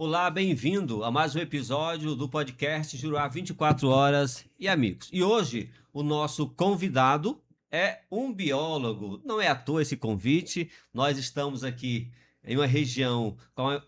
Olá, bem-vindo a mais um episódio do podcast Juruá 24 Horas e Amigos. E hoje o nosso convidado é um biólogo. Não é à toa esse convite. Nós estamos aqui em uma região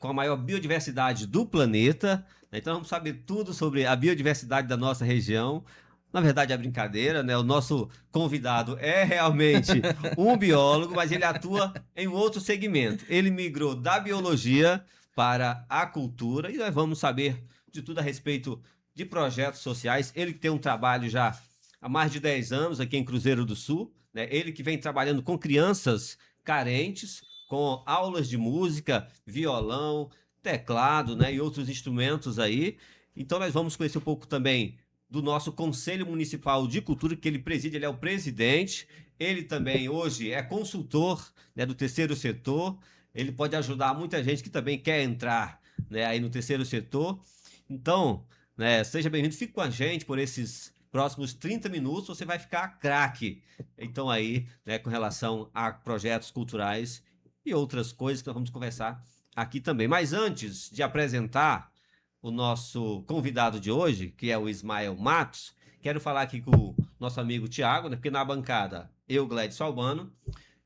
com a maior biodiversidade do planeta. Então vamos saber tudo sobre a biodiversidade da nossa região. Na verdade é brincadeira, né? O nosso convidado é realmente um biólogo, mas ele atua em outro segmento. Ele migrou da biologia para a cultura e nós vamos saber de tudo a respeito de projetos sociais. Ele que tem um trabalho já há mais de 10 anos aqui em Cruzeiro do Sul, né? Ele que vem trabalhando com crianças carentes, com aulas de música, violão, teclado, né? E outros instrumentos aí. Então nós vamos conhecer um pouco também do nosso Conselho Municipal de Cultura, que ele preside, ele é o presidente. Ele também hoje é consultor, né, do terceiro setor. Ele pode ajudar muita gente que também quer entrar, né, aí no terceiro setor. Então, né, seja bem-vindo, fique com a gente por esses próximos 30 minutos, você vai ficar craque. Então aí, né, com relação a projetos culturais e outras coisas que nós vamos conversar aqui também. Mas antes de apresentar o nosso convidado de hoje, que é o Ismael Matos, quero falar aqui com o nosso amigo Tiago, né, porque na bancada eu, Gledson Albano,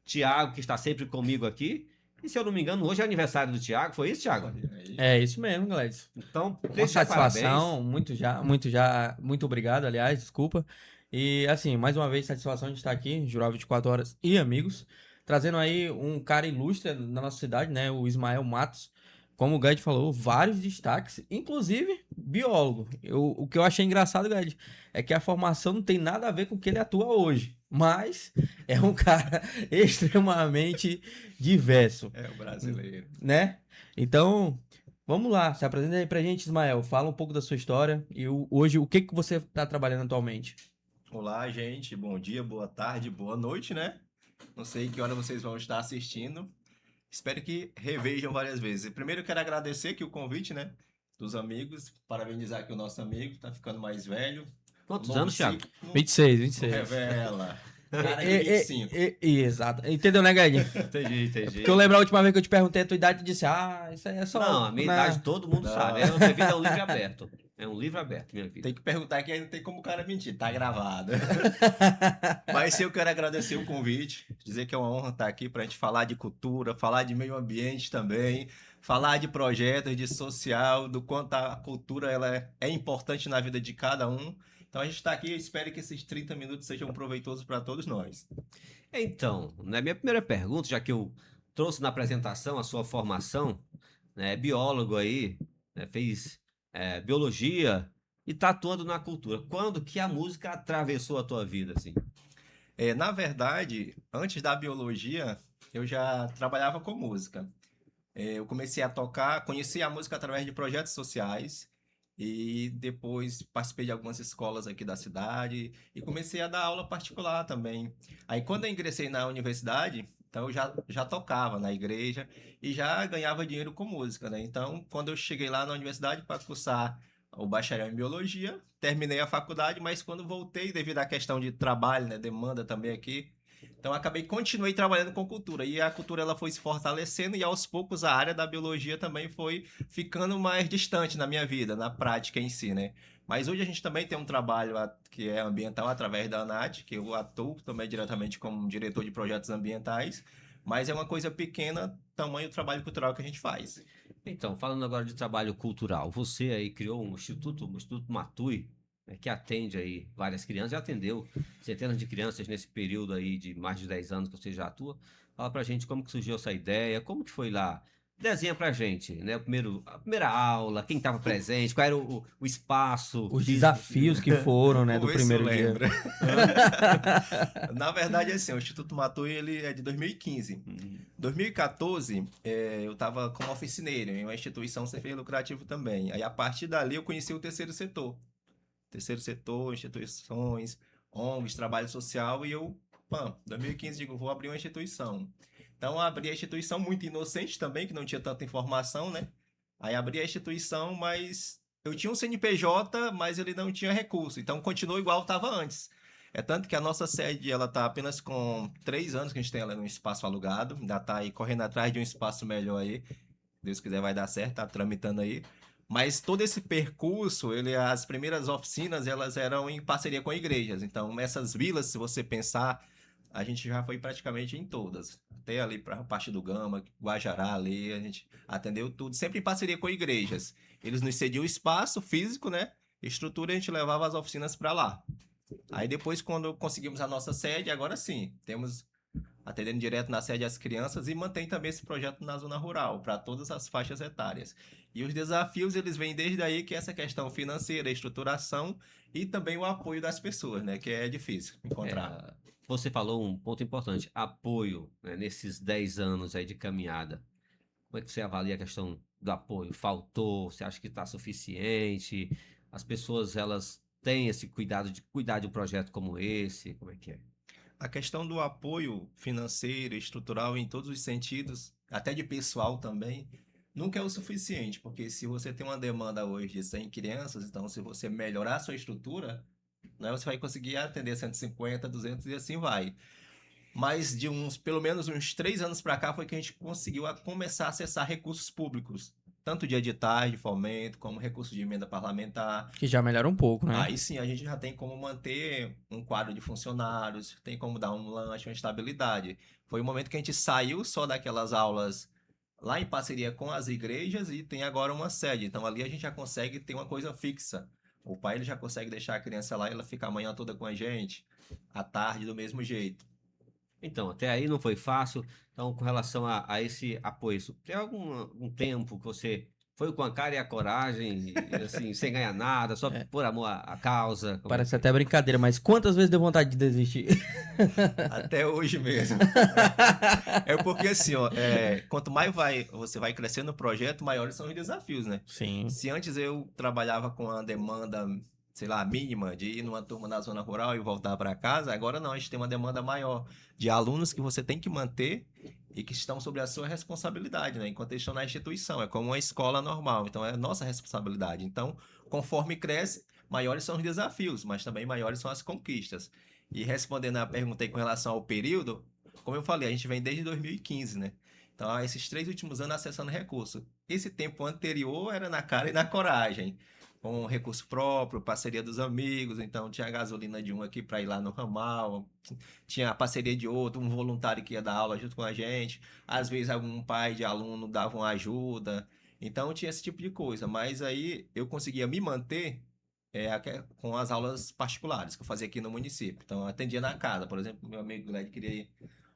Tiago, que está sempre comigo aqui. E se eu não me engano, hoje é aniversário do Tiago. Foi isso, Tiago? É isso mesmo, Gladys. Então, Uma satisfação, muito obrigado, aliás, desculpa. E assim, mais uma vez, satisfação de estar aqui, em Jural 24 Horas e Amigos, trazendo aí um cara ilustre na nossa cidade, né, o Ismael Matos. Como o Gad falou, vários destaques, inclusive biólogo. O que eu achei engraçado, Gad, é que a formação não tem nada a ver com o que ele atua hoje, mas é um cara extremamente diverso. É o brasileiro. Né? Então, vamos lá, se apresenta aí pra gente, Ismael. Fala um pouco da sua história e hoje o que você está trabalhando atualmente. Olá, gente. Bom dia, boa tarde, boa noite, né? Não sei que hora vocês vão estar assistindo. Espero que revejam várias vezes. Primeiro eu quero agradecer aqui o convite, né? Dos amigos. Parabenizar aqui o nosso amigo, tá ficando mais velho. Quantos anos, Thiago? 26. Não revela. Cara, É, 25. Exato. Entendeu, né, Gad? Entendi. Porque eu lembro a última vez que eu te perguntei a tua idade e disse, isso aí é só... Não, a minha idade todo mundo sabe. Minha vida é um livro aberto. É um livro aberto, minha vida. Tem que perguntar que aí não tem como o cara mentir, tá gravado. Mas eu quero agradecer o convite, dizer que é uma honra estar aqui pra gente falar de cultura, falar de meio ambiente também, falar de projetos, de social, do quanto a cultura ela é importante na vida de cada um. Então a gente está aqui, eu espero que esses 30 minutos sejam proveitosos para todos nós. Então, né, minha primeira pergunta, já que eu trouxe na apresentação a sua formação, né, biólogo aí, né, fez biologia e está atuando na cultura. Quando que a música atravessou a tua vida, assim? Na verdade, antes da biologia, eu já trabalhava com música. Eu comecei a tocar, conheci a música através de projetos sociais e depois participei de algumas escolas aqui da cidade e comecei a dar aula particular também. Aí quando eu ingressei na universidade, então eu já tocava na igreja e já ganhava dinheiro com música, né? Então, quando eu cheguei lá na universidade para cursar o bacharel em biologia, terminei a faculdade, mas quando voltei, devido à questão de trabalho, né, demanda também aqui, então continuei trabalhando com cultura e a cultura ela foi se fortalecendo e aos poucos a área da biologia também foi ficando mais distante na minha vida, na prática em si, né? Mas hoje a gente também tem um trabalho que é ambiental através da ANAT, que eu atuo também diretamente como diretor de projetos ambientais, mas é uma coisa pequena, tamanho do trabalho cultural que a gente faz. Então, falando agora de trabalho cultural, você aí criou um instituto, o Instituto Matui, né, que atende aí várias crianças, já atendeu centenas de crianças nesse período aí de mais de 10 anos que você já atua. Fala pra gente como que surgiu essa ideia, como que foi lá. Desenha pra gente, né? A primeira aula, quem estava presente, qual era o espaço. Os desafios que foram, né, do Vamos ver se eu primeiro dia. lembro. Na verdade, assim, o Instituto Matui ele é de 2015. 2014, eu estava como oficineiro em uma instituição sem fins lucrativos também. Aí, a partir dali, eu conheci o terceiro setor. Terceiro setor, instituições, ONGs, trabalho social, e eu, 2015, digo, vou abrir uma instituição. Então, eu abri a instituição muito inocente também, que não tinha tanta informação, né? Aí, abri a instituição, mas eu tinha um CNPJ, mas ele não tinha recurso. Então, continuou igual estava antes. É tanto que a nossa sede, ela tá apenas com 3 anos que a gente tem ela num espaço alugado. Ainda tá aí correndo atrás de um espaço melhor aí. Deus quiser vai dar certo, tá tramitando aí. Mas todo esse percurso, as primeiras oficinas, elas eram em parceria com igrejas. Então, essas vilas, se você pensar, a gente já foi praticamente em todas. Até ali para a parte do Gama, Guajará ali, a gente atendeu tudo, sempre em parceria com igrejas. Eles nos cediam o espaço físico, né? Estrutura, a gente levava as oficinas para lá. Aí depois, quando conseguimos a nossa sede, agora sim, temos atendendo direto na sede as crianças e mantém também esse projeto na zona rural, para todas as faixas etárias. E os desafios, eles vêm desde aí, que é essa questão financeira, estruturação e também o apoio das pessoas, né? Que é difícil encontrar. Você falou um ponto importante, apoio, né, nesses 10 anos aí de caminhada. Como é que você avalia a questão do apoio? Faltou? Você acha que está suficiente? As pessoas, elas têm esse cuidado de cuidar de um projeto como esse? Como é que é? A questão do apoio financeiro, estrutural em todos os sentidos, até de pessoal também, nunca é o suficiente, porque se você tem uma demanda hoje de 100 crianças, então se você melhorar a sua estrutura, né, você vai conseguir atender 150, 200 e assim vai. Mas de pelo menos uns 3 anos para cá foi que a gente conseguiu começar a acessar recursos públicos, tanto de editais, de fomento, como recursos de emenda parlamentar. Que já melhora um pouco, né? Aí sim, a gente já tem como manter um quadro de funcionários, tem como dar um lanche, uma estabilidade. Foi o momento que a gente saiu só daquelas aulas lá em parceria com as igrejas e tem agora uma sede. Então ali a gente já consegue ter uma coisa fixa. O pai ele já consegue deixar a criança lá e ela fica a manhã toda com a gente, à tarde do mesmo jeito. Então, até aí não foi fácil. Então, com relação a esse apoio, tem algum tempo que você foi com a cara e a coragem, e, assim, sem ganhar nada, só por amor à causa? Como é Parece que é? até brincadeira, mas quantas vezes deu vontade de desistir? Até hoje mesmo. É porque assim, ó, quanto mais você vai crescendo no projeto, maiores são os desafios, né? Sim. Se antes eu trabalhava com a demanda, sei lá, mínima de ir numa turma na zona rural e voltar para casa, agora não, a gente tem uma demanda maior de alunos que você tem que manter e que estão sobre a sua responsabilidade, né? Enquanto eles estão na instituição, é como uma escola normal, então é nossa responsabilidade. Então, conforme cresce, maiores são os desafios, mas também maiores são as conquistas. E respondendo a pergunta aí com relação ao período, como eu falei, a gente vem desde 2015, né? Então, esses 3 últimos anos acessando recurso. Esse tempo anterior era na cara e na coragem, com recurso próprio, parceria dos amigos. Então, tinha a gasolina de um aqui para ir lá no ramal, tinha a parceria de outro, um voluntário que ia dar aula junto com a gente. Às vezes, algum pai de aluno dava uma ajuda. Então, tinha esse tipo de coisa. Mas aí eu conseguia me manter com as aulas particulares que eu fazia aqui no município. Então, eu atendia na casa. Por exemplo, meu amigo Gled queria ir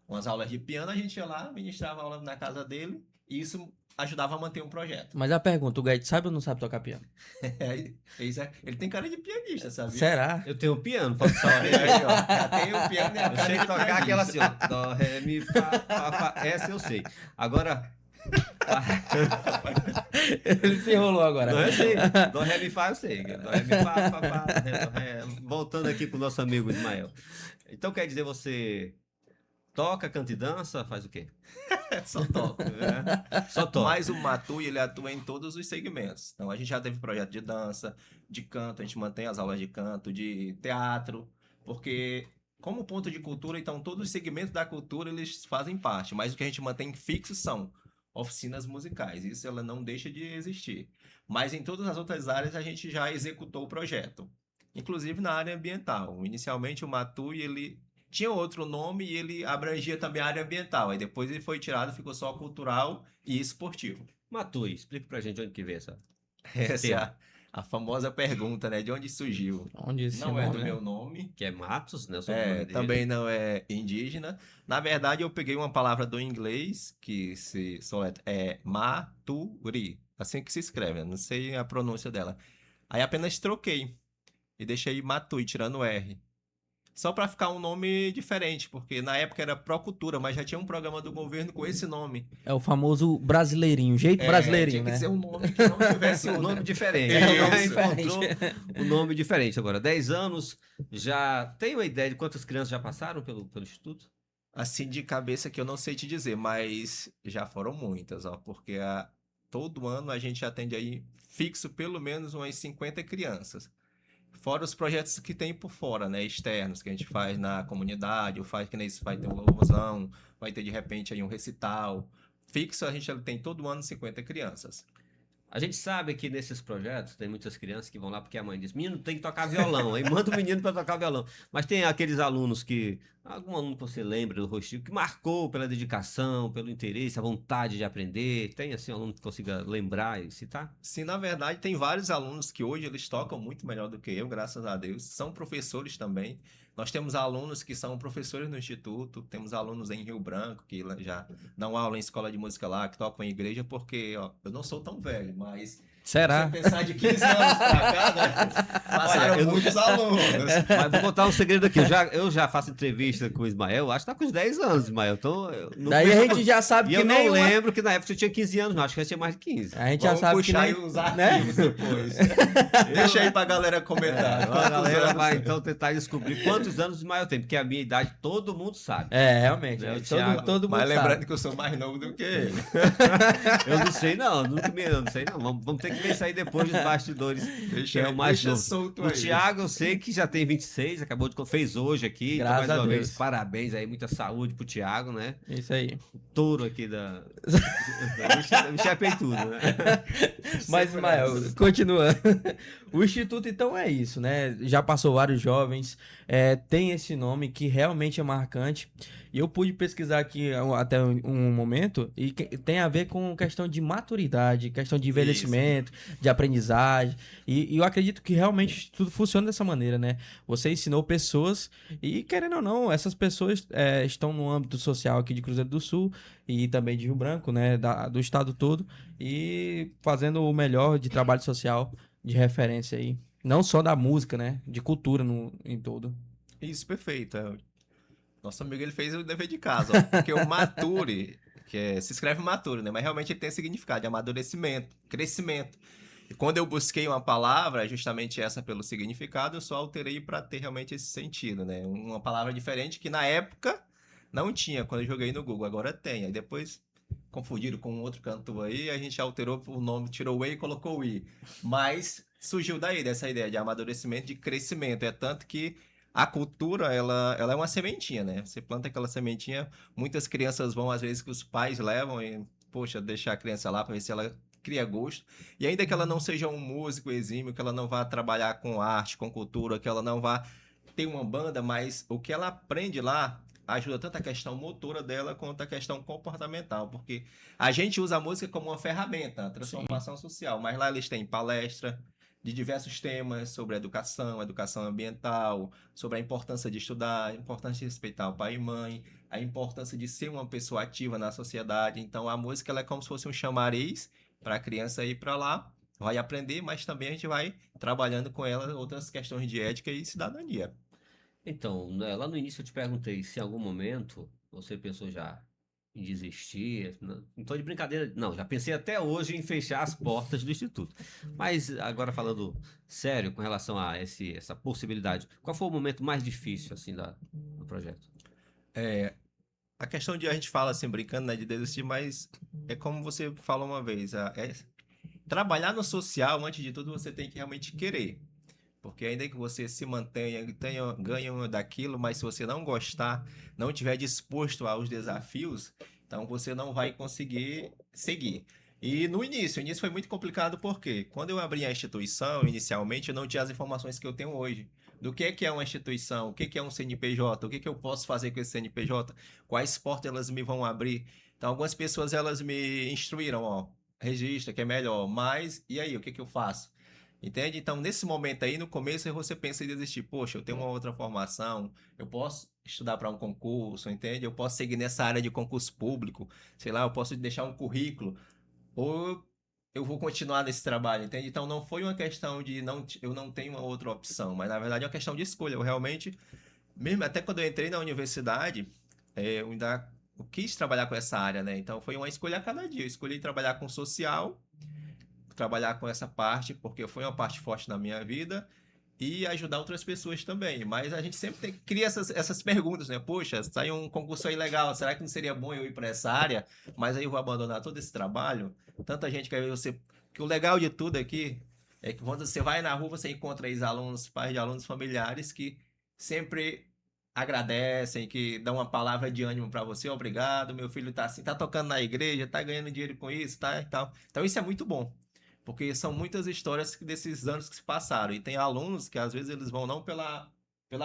umas aulas de piano, a gente ia lá, ministrava aula na casa dele, e isso ajudava a manter um projeto. Mas a pergunta, o Guedes sabe ou não sabe tocar piano? Ele tem cara de pianista, sabe? Será? Eu tenho um piano, falta só. Aí, ó, já tem o piano e a Eu cara sei de tocar pianista. aquela assim, ó. Dó, ré, mi, fá, fá. Essa eu sei. Agora. Ele se enrolou agora. Não, eu sei. Dó, ré, mi, fá, eu sei. Dó, ré, mi, fá, fá, fá, ré, dó, ré. Voltando aqui pro nosso amigo Ismael. Então quer dizer, você toca, canta e dança, faz o quê? Só toca. Só toca. Mas o Matui, ele atua em todos os segmentos. Então, a gente já teve projeto de dança, de canto, a gente mantém as aulas de canto, de teatro, porque como ponto de cultura, então todos os segmentos da cultura eles fazem parte, mas o que a gente mantém fixo são oficinas musicais. Isso ela não deixa de existir. Mas em todas as outras áreas a gente já executou o projeto, inclusive na área ambiental. Inicialmente o Matui, ele tinha outro nome e ele abrangia também a área ambiental. Aí depois ele foi tirado, ficou só cultural e esportivo. Matui, explica pra gente onde que vem essa. Essa é tema. a famosa pergunta, né? De onde surgiu? Onde esse Não é nome, do né? meu nome. Que é Matos, né? O sobrenome dele. Também não é indígena. Na verdade, eu peguei uma palavra do inglês que se soletra maturi. Assim que se escreve, não sei a pronúncia dela. Aí apenas troquei e deixei Matui, tirando o R. Só para ficar um nome diferente, porque na época era Procultura, mas já tinha um programa do governo com esse nome. É o famoso brasileirinho, jeito brasileirinho, Tinha que né? ser um nome que não tivesse Um nome diferente. Isso. Encontrou um nome diferente. Agora, 10 anos, já tem uma ideia de quantas crianças já passaram pelo Instituto? Assim, de cabeça que eu não sei te dizer, mas já foram muitas, ó, porque todo ano a gente atende aí fixo pelo menos umas 50 crianças. Fora os projetos que tem por fora, né, externos, que a gente faz na comunidade, ou faz que nem isso, vai ter um louvorzão, vai ter de repente aí um recital. fixo, a gente tem todo ano 50 crianças. A gente sabe que nesses projetos tem muitas crianças que vão lá porque a mãe diz: menino, tem que tocar violão. Aí manda o menino para tocar violão. Mas tem aqueles alunos que. Algum aluno que você lembra do rostinho, que marcou pela dedicação, pelo interesse, a vontade de aprender. Tem assim um aluno que consiga lembrar e citar? Sim, na verdade, tem vários alunos que hoje eles tocam muito melhor do que eu, graças a Deus. São professores também. Nós temos alunos que são professores no Instituto, temos alunos em Rio Branco que já dão aula em escola de música lá, que tocam em igreja, porque ó, eu não sou tão velho, mas Será? se você pensar de 15 anos pra cá, né? Passaram Olha, eu muitos alunos. Mas vou contar um segredo aqui. Eu já faço entrevista com o Ismael, acho que tá com uns 10 anos, Ismael. Então, Daí a gente já sabe E que eu nem não uma... lembro que na época você tinha 15 anos, não. Acho que você tinha mais de 15. A gente já Vamos sabe que puxar nem... aí os né? arquivos depois. Deixa aí pra galera comentar. A Quantos galera anos? vai então tentar descobrir quantos anos o Ismael tem, porque a minha idade todo mundo sabe. É, realmente. Né, o Todo, Thiago. todo mundo Mas lembrando sabe. que eu sou mais novo do que ele. Eu não sei não, eu não sei não. Vamos ter que ver isso aí depois dos bastidores, que é o mais deixa novo. solto O aí. Thiago eu sei que já tem 26, fez hoje aqui. Então, Graças mais a uma Deus. vez, parabéns aí, muita saúde pro Thiago, né? Isso aí. Touro aqui da... Michel Peitudo, né? Mas, Sempre Ismael, nessa. continuando. O Instituto, então, é isso, né? Já passou vários jovens, tem esse nome que realmente é marcante. E eu pude pesquisar aqui até um momento e tem a ver com questão de maturidade, questão de envelhecimento, de aprendizagem. E eu acredito que realmente o Instituto funciona dessa maneira, né? Você ensinou pessoas e, querendo ou não, essas pessoas estão no âmbito social aqui de Cruzeiro do Sul e também de Rio Branco, né? Do estado todo e fazendo o melhor de trabalho social de referência aí. Não só da música, né? De cultura em todo. Isso, perfeito. Nosso amigo ele fez o dever de casa, ó, porque o mature, se escreve mature, né? Mas realmente ele tem significado de amadurecimento, crescimento. E quando eu busquei uma palavra, justamente essa pelo significado, eu só alterei para ter realmente esse sentido, né? Uma palavra diferente que na época não tinha, quando eu joguei no Google, agora tem. Aí depois confundiram com um outro cantor aí, a gente alterou o nome, tirou o E e colocou o I. Mas surgiu daí, dessa ideia de amadurecimento, de crescimento. É tanto que a cultura, ela é uma sementinha, né? Você planta aquela sementinha, muitas crianças vão, às vezes, que os pais levam e, poxa, deixar a criança lá para ver se ela cria gosto. E ainda que ela não seja um músico exímio, que ela não vá trabalhar com arte, com cultura, que ela não vá ter uma banda, mas o que ela aprende lá ajuda tanto a questão motora dela quanto a questão comportamental, porque a gente usa a música como uma ferramenta, a transformação social, mas lá eles têm palestra de diversos temas sobre educação, educação ambiental, sobre a importância de estudar, a importância de respeitar o pai e mãe, a importância de ser uma pessoa ativa na sociedade. Então a música ela é como se fosse um chamariz para a criança ir para lá, vai aprender, mas também a gente vai trabalhando com ela outras questões de ética e cidadania. Então, né, lá no início eu te perguntei se em algum momento você pensou já em desistir. Não tô de brincadeira, não. Já pensei até hoje em fechar as portas do Instituto. Mas agora falando sério com relação a essa possibilidade, qual foi o momento mais difícil assim do projeto? A questão de a gente fala assim, brincando, né, de desistir, mas é como você falou uma vez, trabalhar no social, antes de tudo, você tem que realmente querer. Porque ainda que você se mantenha, ganhe daquilo, mas se você não gostar, não estiver disposto aos desafios, então você não vai conseguir seguir. E no início, o início foi muito complicado porque quando eu abri a instituição, inicialmente, eu não tinha as informações que eu tenho hoje. Do que é uma instituição, o que é um CNPJ, o que eu posso fazer com esse CNPJ, quais portas elas me vão abrir. Então, algumas pessoas elas me instruíram, ó, registra que é melhor, mas e aí, o que eu faço? Entende? Então, nesse momento aí, no começo, você pensa em desistir. Poxa, eu tenho uma outra formação, eu posso estudar para um concurso, entende? Eu posso seguir nessa área de concurso público, sei lá, eu posso deixar um currículo, ou eu vou continuar nesse trabalho, entende? Então, não foi uma questão de eu não tenho uma outra opção, mas na verdade é uma questão de escolha. Eu realmente, mesmo até quando eu entrei na universidade, eu ainda eu quis trabalhar com essa área, né? Então, foi uma escolha a cada dia. Eu escolhi trabalhar com social, trabalhar com essa parte, porque foi uma parte forte na minha vida, e ajudar outras pessoas também. Mas a gente sempre cria essas perguntas, né? Poxa, saiu um concurso aí legal, será que não seria bom eu ir para essa área? Mas aí eu vou abandonar todo esse trabalho? Tanta gente quer ver você. Que o legal de tudo aqui é que quando você vai na rua, você encontra ex-alunos, pais de alunos familiares que sempre agradecem, que dão uma palavra de ânimo para você, obrigado, meu filho tá assim, tá tocando na igreja, tá ganhando dinheiro com isso, tá, e tal. Então isso é muito bom, porque são muitas histórias desses anos que se passaram, e tem alunos que às vezes eles vão não pela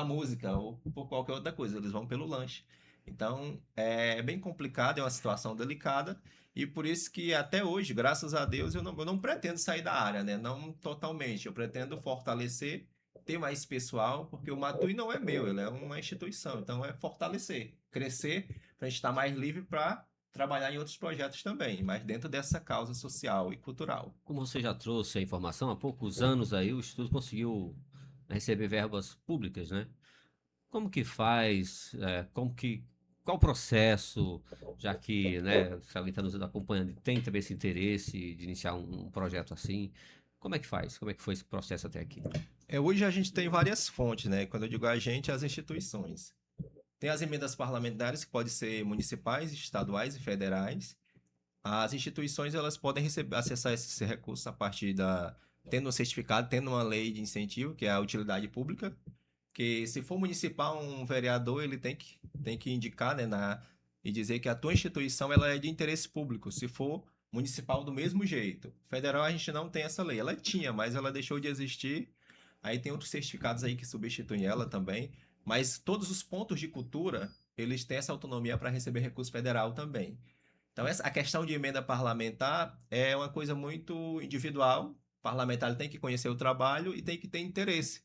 música ou por qualquer outra coisa, eles vão pelo lanche. Então é bem complicado, é uma situação delicada, e por isso que até hoje, graças a Deus, eu não pretendo sair da área, né? Não totalmente, eu pretendo fortalecer, ter mais pessoal, porque o Matui não é meu, ele é uma instituição. Então é fortalecer, crescer, para a gente estar mais livre para trabalhar em outros projetos também, mas dentro dessa causa social e cultural. Como você já trouxe a informação, há poucos anos aí o Instituto conseguiu receber verbas públicas, né? Como que faz? Qual o processo? Já que, né, se alguém está nos acompanhando e tem também esse interesse de iniciar um projeto assim, como é que faz? Como é que foi esse processo até aqui? Hoje a gente tem várias fontes, né? Quando eu digo a gente, as instituições. Tem as emendas parlamentares, que podem ser municipais, estaduais e federais. As instituições elas podem acessar esses recursos a partir tendo um certificado, tendo uma lei de incentivo, que é a utilidade pública, que se for municipal, um vereador ele tem que indicar, né, e dizer que a tua instituição ela é de interesse público. Se for municipal do mesmo jeito. Federal a gente não tem essa lei. Ela tinha, mas ela deixou de existir. Aí tem outros certificados aí que substituem ela também. Mas todos os pontos de cultura, eles têm essa autonomia para receber recurso federal também. Então, a questão de emenda parlamentar é uma coisa muito individual. O parlamentar ele tem que conhecer o trabalho e tem que ter interesse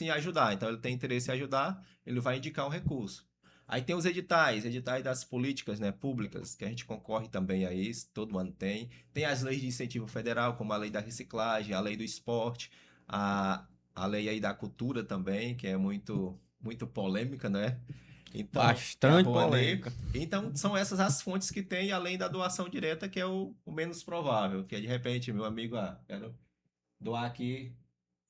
em ajudar. Então, ele tem interesse em ajudar, ele vai indicar um recurso. Aí tem os editais das políticas, né, públicas, que a gente concorre também a isso, todo ano tem. Tem as leis de incentivo federal, como a lei da reciclagem, a lei do esporte, a lei aí da cultura também, que é muito, muito polêmica, né? Então, Bastante a Rouanet. polêmica. Então, são essas as fontes que tem, além da doação direta, que é o menos provável, que é de repente, meu amigo, quero doar aqui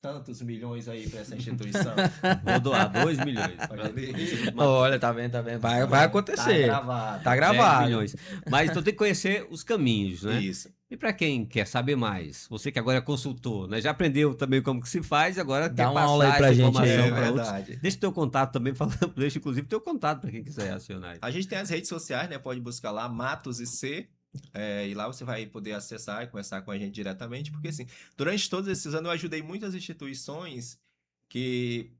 tantos milhões aí para essa instituição. Vou doar 2 milhões. Olha ali. Olha, tá vendo, tá vendo? Vai Tá acontecer. gravado. Tá 10 gravado. milhões. Mas então tem que conhecer os caminhos, né? Isso. E para quem quer saber mais, você que agora é consultor, né? Já aprendeu também como que se faz, agora Dá quer uma passar aula aí pra essa gente informação aí. É para outros. verdade. Deixa o teu contato também, deixa inclusive teu contato para quem quiser acionar aí. A gente tem as redes sociais, né? Pode buscar lá, Matos e C. E lá você vai poder acessar e conversar com a gente diretamente, porque assim, durante todos esses anos eu ajudei muitas instituições que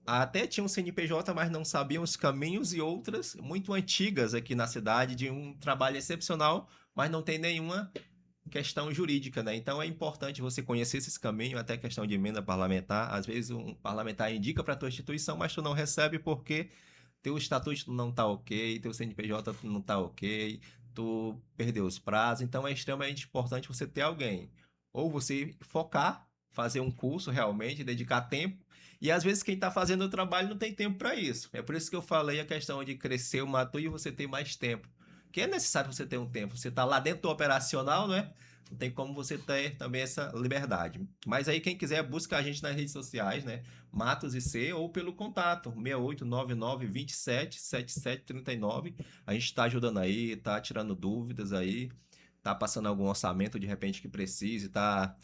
até tinham CNPJ, mas não sabiam os caminhos, e outras muito antigas aqui na cidade, de um trabalho excepcional, mas não tem nenhuma questão jurídica, né? Então é importante você conhecer esses caminhos, até questão de emenda parlamentar. Às vezes um parlamentar indica para a tua instituição, mas tu não recebe porque teu estatuto não tá ok, teu CNPJ não tá ok, tu perdeu os prazos. Então é extremamente importante você ter alguém. Ou você focar, fazer um curso realmente, dedicar tempo. E às vezes quem está fazendo o trabalho não tem tempo para isso. É por isso que eu falei a questão de crescer o Matui e você ter mais tempo. Que é necessário você ter um tempo. Você está lá dentro do operacional, não é? Não tem como você ter também essa liberdade. Mas aí quem quiser, busca a gente nas redes sociais, né? Matos IC, ou pelo contato 6899 27 7739. A gente está ajudando aí, está tirando dúvidas aí, tá passando algum orçamento de repente que precise, tá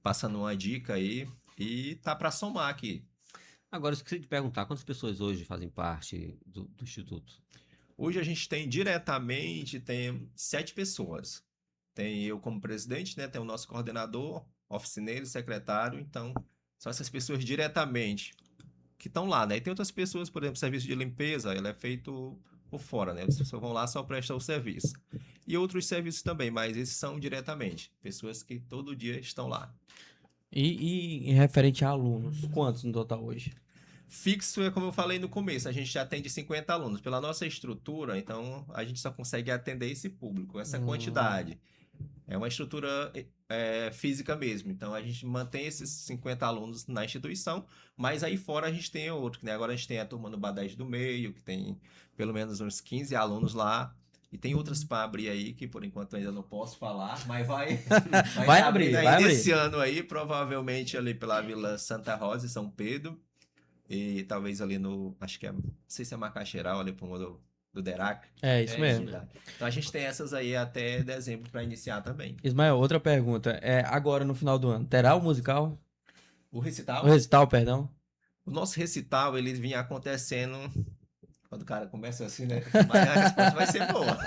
passando uma dica aí e tá para somar aqui. Agora, eu esqueci de perguntar, quantas pessoas hoje fazem parte do Instituto? Hoje a gente tem 7 pessoas. Tem eu como presidente, né? Tem o nosso coordenador, oficineiro, secretário. Então, são essas pessoas diretamente que estão lá, né? E tem outras pessoas, por exemplo, serviço de limpeza, ele é feito por fora, né? As pessoas vão lá só prestar o serviço. E outros serviços também, mas esses são diretamente. Pessoas que todo dia estão lá. E em referente a alunos, quantos no total hoje? Fixo é como eu falei no começo, a gente já atende 50 alunos. Pela nossa estrutura, então a gente só consegue atender esse público, essa quantidade. É uma estrutura física mesmo. Então a gente mantém esses 50 alunos na instituição, mas aí fora a gente tem outro, né? Agora a gente tem a turma do Badege do Meio, que tem pelo menos uns 15 alunos lá. E tem outras para abrir aí, que por enquanto ainda não posso falar, mas Vai abrir, aí vai abrir. esse ano aí, provavelmente ali pela Vila Santa Rosa e São Pedro. E talvez ali acho que não sei se é Macaxeral, ali pro do Derac. É, isso mesmo. Então a gente tem essas aí até dezembro para iniciar também. Ismael, outra pergunta. Agora no final do ano, terá o musical? O recital, O recital, perdão? o nosso recital, ele vinha acontecendo Quando o cara começa assim, né? Mas a resposta vai ser boa.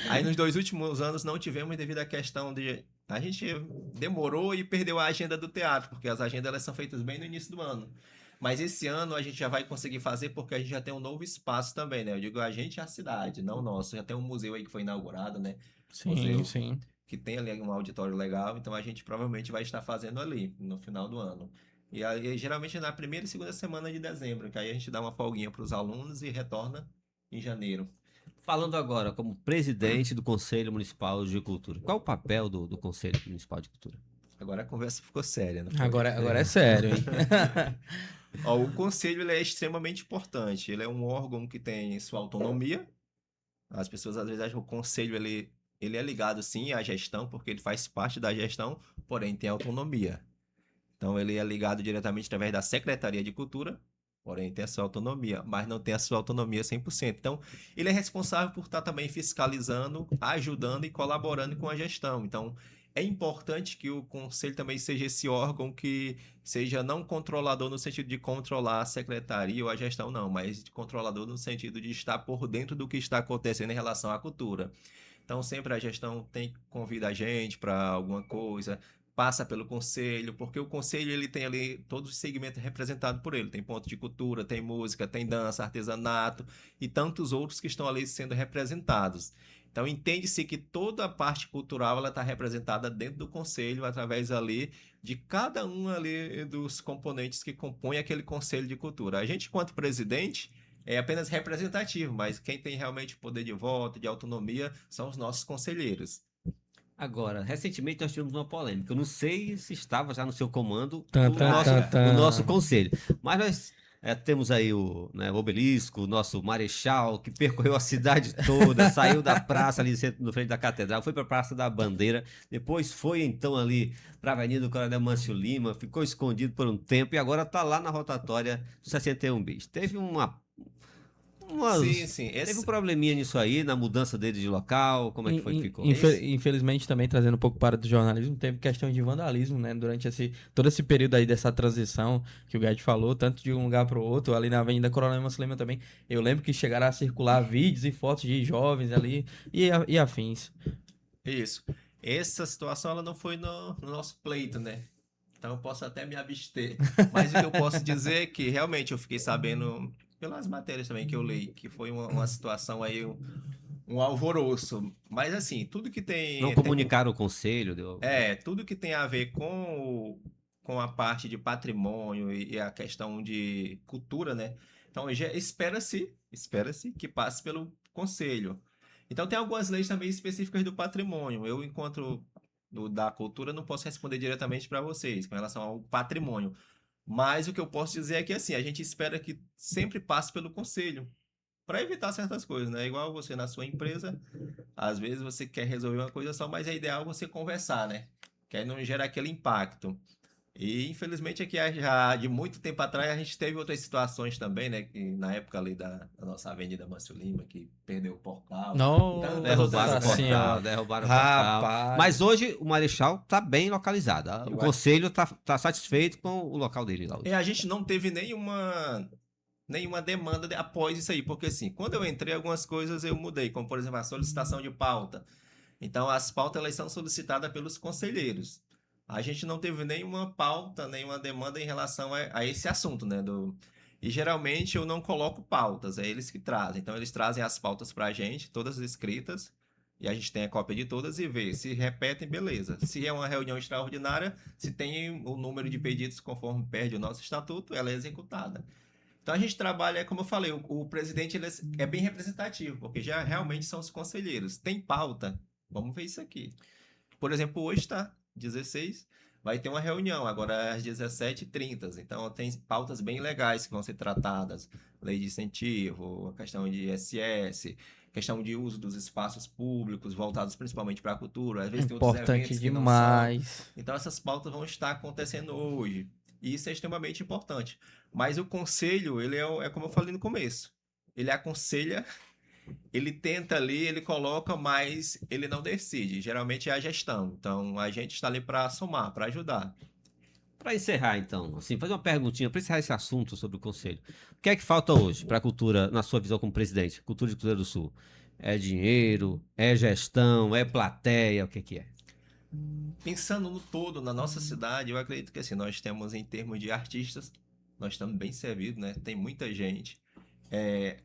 Aí nos 2 últimos anos não tivemos devido à questão de... A gente demorou e perdeu a agenda do teatro, porque as agendas elas são feitas bem no início do ano. Mas esse ano a gente já vai conseguir fazer porque a gente já tem um novo espaço também, né? Eu digo a gente é a cidade, não o nosso. Já tem um museu aí que foi inaugurado, né? Sim, Museu sim. que tem ali um auditório legal, então a gente provavelmente vai estar fazendo ali no final do ano. E aí, geralmente na primeira e segunda semana de dezembro, que aí a gente dá uma folguinha para os alunos e retorna em janeiro. Falando agora como presidente do Conselho Municipal de Cultura, qual o papel do Conselho Municipal de Cultura? Agora a conversa ficou séria, não foi? Agora é sério, hein? Ó, o conselho ele é extremamente importante. Ele é um órgão que tem sua autonomia. As pessoas às vezes acham que o conselho ele é ligado sim à gestão, porque ele faz parte da gestão, porém tem autonomia. Então ele é ligado diretamente através da Secretaria de Cultura, porém tem a sua autonomia, mas não tem a sua autonomia 100%. Então ele é responsável por estar também fiscalizando, ajudando e colaborando com a gestão. Então é importante que o conselho também seja esse órgão que seja não controlador no sentido de controlar a secretaria ou a gestão, não, mas controlador no sentido de estar por dentro do que está acontecendo em relação à cultura. Então, sempre a gestão tem convida a gente para alguma coisa, passa pelo conselho, porque o conselho ele tem ali todos os segmentos representados por ele. Tem ponto de cultura, tem música, tem dança, artesanato e tantos outros que estão ali sendo representados. Então, entende-se que toda a parte cultural ela está representada dentro do conselho através ali de cada um ali dos componentes que compõem aquele conselho de cultura. A gente, enquanto presidente, é apenas representativo, mas quem tem realmente poder de voto, de autonomia, são os nossos conselheiros. Agora, recentemente nós tivemos uma polêmica. Eu não sei se estava já no seu comando Tan, o tan, nosso, tan, o nosso tan. conselho. Mas nós temos aí o Obelisco, o nosso Marechal, que percorreu a cidade toda, saiu da praça ali no frente da Catedral, foi para a Praça da Bandeira, depois foi então ali para a Avenida do Coronel Mâncio Lima, ficou escondido por um tempo e agora está lá na rotatória do 61 bis. Sim, sim. Teve um probleminha nisso aí, na mudança dele de local, como é que foi que ficou? Infelizmente também trazendo um pouco para do jornalismo, teve questão de vandalismo, né? Durante todo esse período aí dessa transição que o Guedes falou, tanto de um lugar para o outro, ali na Avenida Coronel Mâncio Lima também. Eu lembro que chegaram a circular vídeos e fotos de jovens ali e afins. Isso. Essa situação ela não foi no nosso pleito, né? Então eu posso até me abster. Mas o que eu posso dizer é que realmente eu fiquei sabendo pelas matérias também que eu li, que foi uma situação aí, um alvoroço. Mas assim, tudo que Não comunicaram o conselho? tudo que tem a ver com a parte de patrimônio e a questão de cultura, né? Então já espera-se que passe pelo conselho. Então tem algumas leis também específicas do patrimônio. Eu, enquanto da cultura, não posso responder diretamente para vocês com relação ao patrimônio. Mas o que eu posso dizer é que assim, a gente espera que sempre passe pelo conselho para evitar certas coisas, né? Igual você na sua empresa, às vezes você quer resolver uma coisa só, mas é ideal você conversar, né? Que aí não gera aquele impacto. E infelizmente aqui já de muito tempo atrás a gente teve outras situações também, né? Que na época ali da nossa Avenida Mâncio Lima, que perdeu o portal. Nossa Derrubaram o portal, Senhora. derrubaram o portal. Rapaz. Mas hoje o Marechal está bem localizado. O Eu conselho está satisfeito com o local dele lá hoje. E a gente não teve nenhuma demanda após isso aí, porque assim, quando eu entrei, algumas coisas eu mudei, como por exemplo a solicitação de pauta. Então, as pautas elas são solicitadas pelos conselheiros. A gente não teve nenhuma pauta, nenhuma demanda em relação a esse assunto, né? E geralmente eu não coloco pautas, é eles que trazem. Então, eles trazem as pautas para a gente, todas escritas, e a gente tem a cópia de todas e vê. Se repetem, beleza. Se é uma reunião extraordinária, se tem o número de pedidos conforme pede o nosso estatuto, ela é executada. Então a gente trabalha, como eu falei, o presidente ele é bem representativo, porque já realmente são os conselheiros. Tem pauta, vamos ver isso aqui. Por exemplo, hoje está 16, vai ter uma reunião, agora às 17h30. Então tem pautas bem legais que vão ser tratadas. Lei de incentivo, a questão de ISS, questão de uso dos espaços públicos, voltados principalmente para a cultura. Às vezes tem outros Importante eventos que não demais. são. Então essas pautas vão estar acontecendo hoje. E isso é extremamente importante. Mas o conselho, ele é como eu falei no começo. Ele aconselha, ele tenta ali, ele coloca, mas ele não decide. Geralmente é a gestão. Então a gente está ali para somar, para ajudar. Para encerrar, então, assim, fazer uma perguntinha, para encerrar esse assunto sobre o conselho. O que é que falta hoje para a cultura, na sua visão como presidente, cultura de Cruzeiro do Sul? É dinheiro, é gestão, é plateia, o que que é? Pensando no todo, na nossa cidade, eu acredito que assim, nós temos em termos de artistas, nós estamos bem servidos, né? Tem muita gente.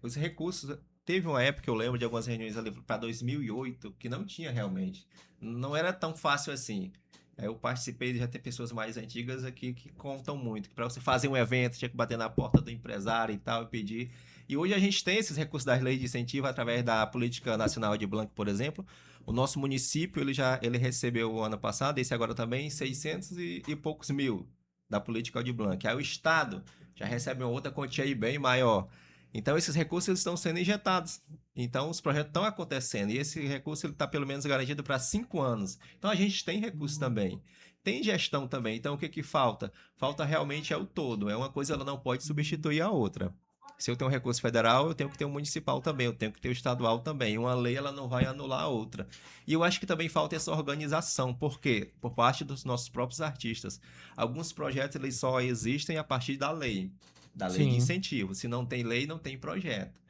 Os recursos, teve uma época que eu lembro de algumas reuniões ali para 2008 que não tinha realmente. Não era tão fácil assim. Eu participei, já tem pessoas mais antigas aqui que contam muito, que para você fazer um evento tinha que bater na porta do empresário e tal e pedir. E hoje a gente tem esses recursos das leis de incentivo através da Política Nacional de Blanc, por exemplo. O nosso município, ele recebeu o ano passado, esse agora também, 600 e poucos mil da Política de Blanc. Aí o Estado já recebe uma outra quantia aí bem maior. Então, esses recursos eles estão sendo injetados. Então, os projetos estão acontecendo. E esse recurso está pelo menos garantido para 5 anos. Então, a gente tem recurso também. Tem gestão também. Então, o que que falta? Falta realmente é o todo. É uma coisa, ela não pode substituir a outra. Se eu tenho um recurso federal, eu tenho que ter um municipal também, eu tenho que ter o estadual também. Uma lei, ela não vai anular a outra. E eu acho que também falta essa organização. Por quê? Por parte dos nossos próprios artistas. Alguns projetos, eles só existem a partir da lei de Sim. incentivo. Se não tem lei, não tem projeto.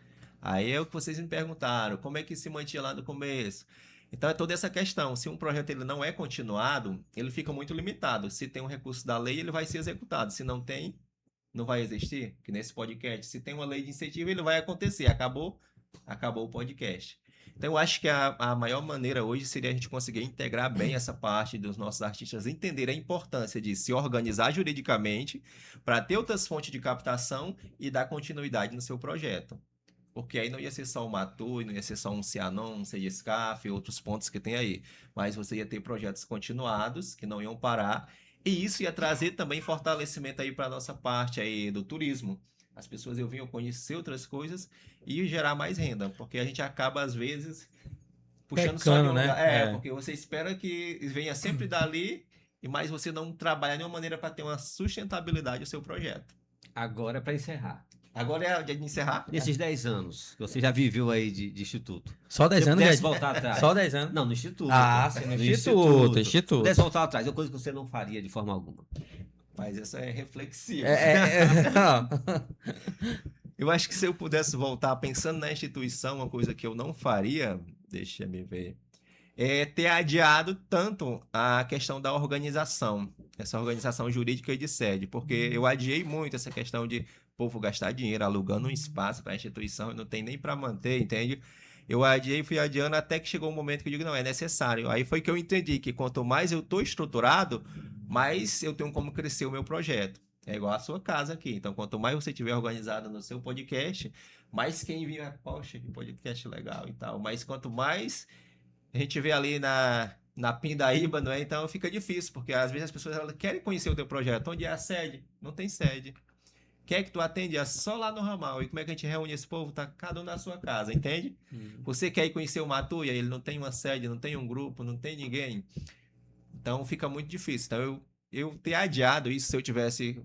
Aí é o que vocês me perguntaram, como é que se mantinha lá no começo? Então é toda essa questão. Se um projeto ele não é continuado, ele fica muito limitado. Se tem um recurso da lei, ele vai ser executado. Se não tem, não vai existir. Que nesse podcast, se tem uma lei de incentivo, ele vai acontecer. Acabou o podcast. Então eu acho que a maior maneira hoje seria a gente conseguir integrar bem essa parte dos nossos artistas, entender a importância de se organizar juridicamente para ter outras fontes de captação e dar continuidade no seu projeto. Porque aí não ia ser só o Matu, não ia ser só um Cianon, um Segiscaf, outros pontos que tem aí. Mas você ia ter projetos continuados, que não iam parar. E isso ia trazer também fortalecimento aí para a nossa parte aí do turismo. As pessoas iam conhecer outras coisas e gerar mais renda. Porque a gente acaba, às vezes, puxando só de Pecando, um né? lugar. É. Porque você espera que venha sempre dali, mas você não trabalha de uma maneira para ter uma sustentabilidade do seu projeto. Agora é para encerrar. Agora é o dia de encerrar? Nesses 10 anos que você já viveu aí de instituto. Só 10 Se anos, pudesse né? voltar atrás. Só 10 anos. Não, no instituto. Ah, sim, no instituto. Se pudesse voltar atrás, é uma coisa que você não faria de forma alguma. Mas essa é reflexiva. Não. Eu acho que se eu pudesse voltar pensando na instituição, uma coisa que eu não faria, deixa me ver, é ter adiado tanto a questão da organização, essa organização jurídica e de sede, porque eu adiei muito essa questão de o povo gastar dinheiro alugando um espaço para a instituição e não tem nem para manter, entende? Eu adiei, fui adiando até que chegou um momento que eu digo, não, é necessário. Aí foi que eu entendi que quanto mais eu estou estruturado, mais eu tenho como crescer o meu projeto. É igual a sua casa aqui. Então, quanto mais você tiver organizado no seu podcast, mais quem vir, poxa, que podcast legal e tal. Mas quanto mais a gente vê ali na Pindaíba, não é? Então fica difícil, porque às vezes as pessoas elas querem conhecer o teu projeto. Onde é a sede? Não tem sede. Quem é que tu atende? É só lá no ramal. E como é que a gente reúne esse povo? Tá cada um na sua casa, entende? Você quer ir conhecer o Matuia, ele não tem uma sede, não tem um grupo, não tem ninguém. Então fica muito difícil. Então eu ter adiado isso, se eu tivesse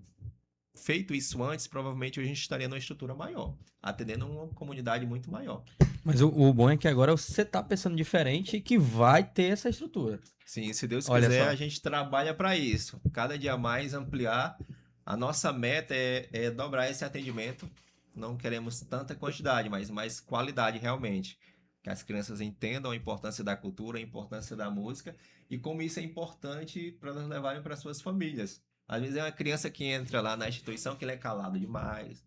feito isso antes, provavelmente a gente estaria numa estrutura maior, atendendo uma comunidade muito maior. Mas o bom é que agora você tá pensando diferente e que vai ter essa estrutura. Sim, se Deus Olha quiser, só. a gente trabalha para isso. Cada dia mais ampliar. A nossa meta é dobrar esse atendimento. Não queremos tanta quantidade, mas mais qualidade realmente. Que as crianças entendam a importância da cultura, a importância da música e como isso é importante para elas levarem para suas famílias. Às vezes é uma criança que entra lá na instituição que ele é calado demais.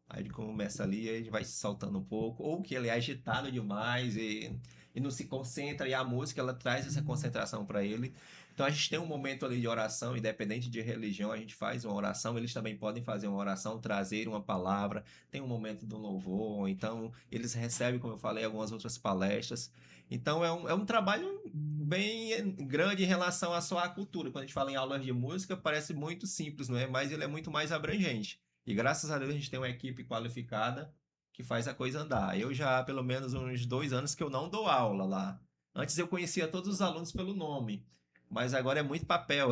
Aí ele começa ali, aí ele vai se soltando um pouco, ou que ele é agitado demais e não se concentra, e a música ela traz essa concentração para ele. Então a gente tem um momento ali de oração, independente de religião, a gente faz uma oração, eles também podem fazer uma oração, trazer uma palavra, tem um momento do louvor, então eles recebem, como eu falei, algumas outras palestras. Então é um trabalho bem grande em relação a só a cultura. Quando a gente fala em aulas de música, parece muito simples, não é? Mas ele é muito mais abrangente. E graças a Deus a gente tem uma equipe qualificada que faz a coisa andar. Eu já há pelo menos uns 2 anos que eu não dou aula lá. Antes eu conhecia todos os alunos pelo nome, mas agora é muito papel.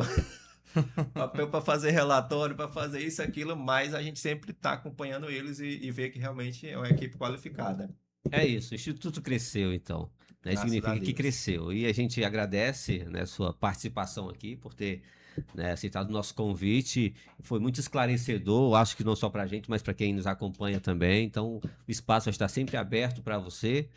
Papel para fazer relatório, para fazer isso, aquilo, mas a gente sempre está acompanhando eles e vê que realmente é uma equipe qualificada. É isso, o Instituto cresceu, então. Né? Graças Significa a que Deus. cresceu. E a gente agradece, né, sua participação aqui, por ter né, aceitado o nosso convite. Foi muito esclarecedor, acho que não só para a gente, mas para quem nos acompanha também. Então, o espaço está sempre aberto para você,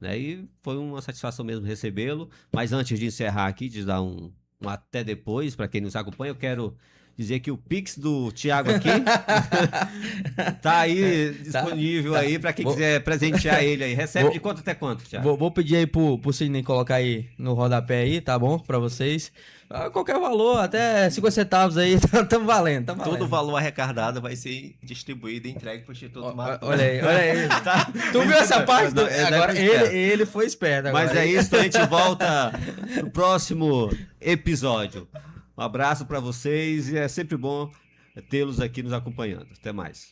né? E foi uma satisfação mesmo recebê-lo. Mas antes de encerrar aqui, de dar um até depois para quem nos acompanha, eu quero dizer que o Pix do Thiago aqui tá aí disponível aí para quem quiser presentear ele aí. Recebe de quanto até quanto, Thiago? Vou pedir aí pro Sidney colocar aí no rodapé aí, tá bom? Pra vocês. Qualquer valor, até 50 centavos aí, tamo valendo, tamo valendo. Todo o valor arrecadado vai ser distribuído e entregue pro Instituto Maratona. Olha aí. Tá. Tu viu essa parte? Agora ele foi esperto. Agora. Mas é isso, a gente volta no próximo episódio. Um abraço para vocês e é sempre bom tê-los aqui nos acompanhando. Até mais.